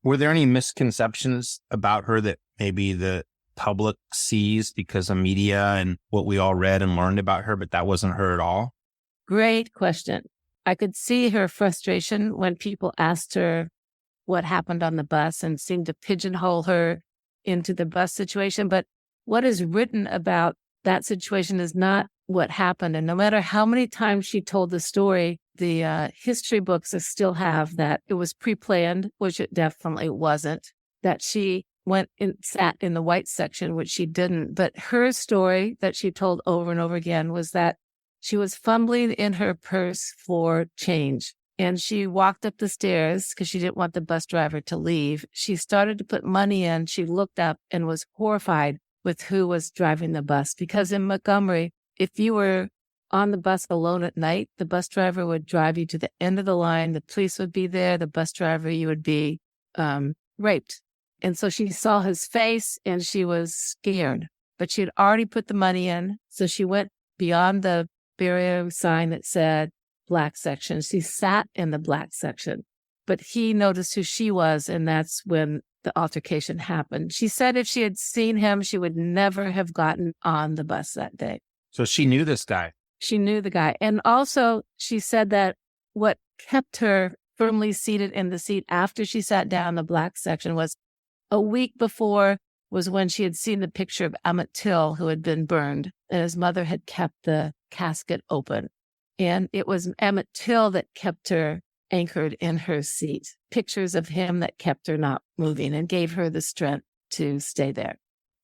Were there any misconceptions about her that maybe the public sees because of media and what we all read and learned about her, but that wasn't her at all? Great question. I could see her frustration when people asked her what happened on the bus and seemed to pigeonhole her into the bus situation. But what is written about that situation is not what happened. And no matter how many times she told the story, the history books still have that it was pre-planned, which it definitely wasn't, that she went and sat in the white section, which she didn't. But her story that she told over and over again was that she was fumbling in her purse for change. And she walked up the stairs because she didn't want the bus driver to leave. She started to put money in. She looked up and was horrified with who was driving the bus. Because in Montgomery, if you were on the bus alone at night, the bus driver would drive you to the end of the line. The police would be there. The bus driver, you would be raped. And so she saw his face and she was scared. But she had already put the money in. So she went beyond the barrier sign that said black section. She sat in the black section, but he noticed who she was, and that's when the altercation happened. She said if she had seen him, she would never have gotten on the bus that day. So she knew this guy. She knew the guy. And also she said that what kept her firmly seated in the seat after she sat down in the black section was a week before was when she had seen the picture of Emmett Till, who had been burned, and his mother had kept the casket open. And it was Emmett Till that kept her anchored in her seat, pictures of him that kept her not moving and gave her the strength to stay there.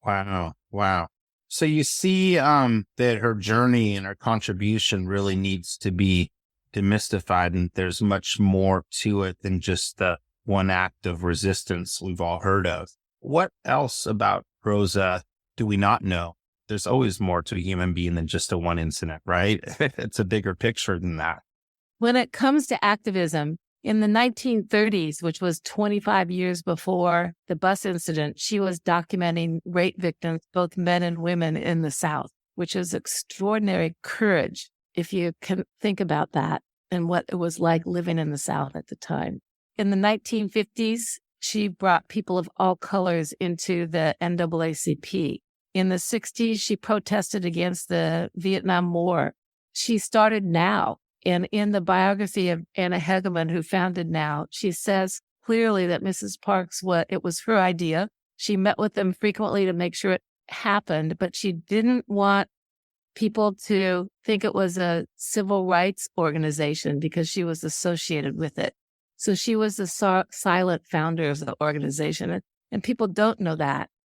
Wow. Wow. So you see that her journey and her contribution really needs to be demystified, and there's much more to it than just the one act of resistance we've all heard of. What else about Rosa do we not know? There's always more to a human being than just a one incident, right? It's a bigger picture than that. When it comes to activism, in the 1930s, which was 25 years before the bus incident, she was documenting rape victims, both men and women in the South, which is extraordinary courage if you can think about that and what it was like living in the South at the time. In the 1950s, she brought people of all colors into the NAACP. In the 60s, she protested against the Vietnam War. She started NOW. And in the biography of Anna Hegeman, who founded NOW, she says clearly that Mrs. Parks, it was her idea. She met with them frequently to make sure it happened, but she didn't want people to think it was a civil rights organization because she was associated with it. So she was the silent founder of the organization. And people don't know that.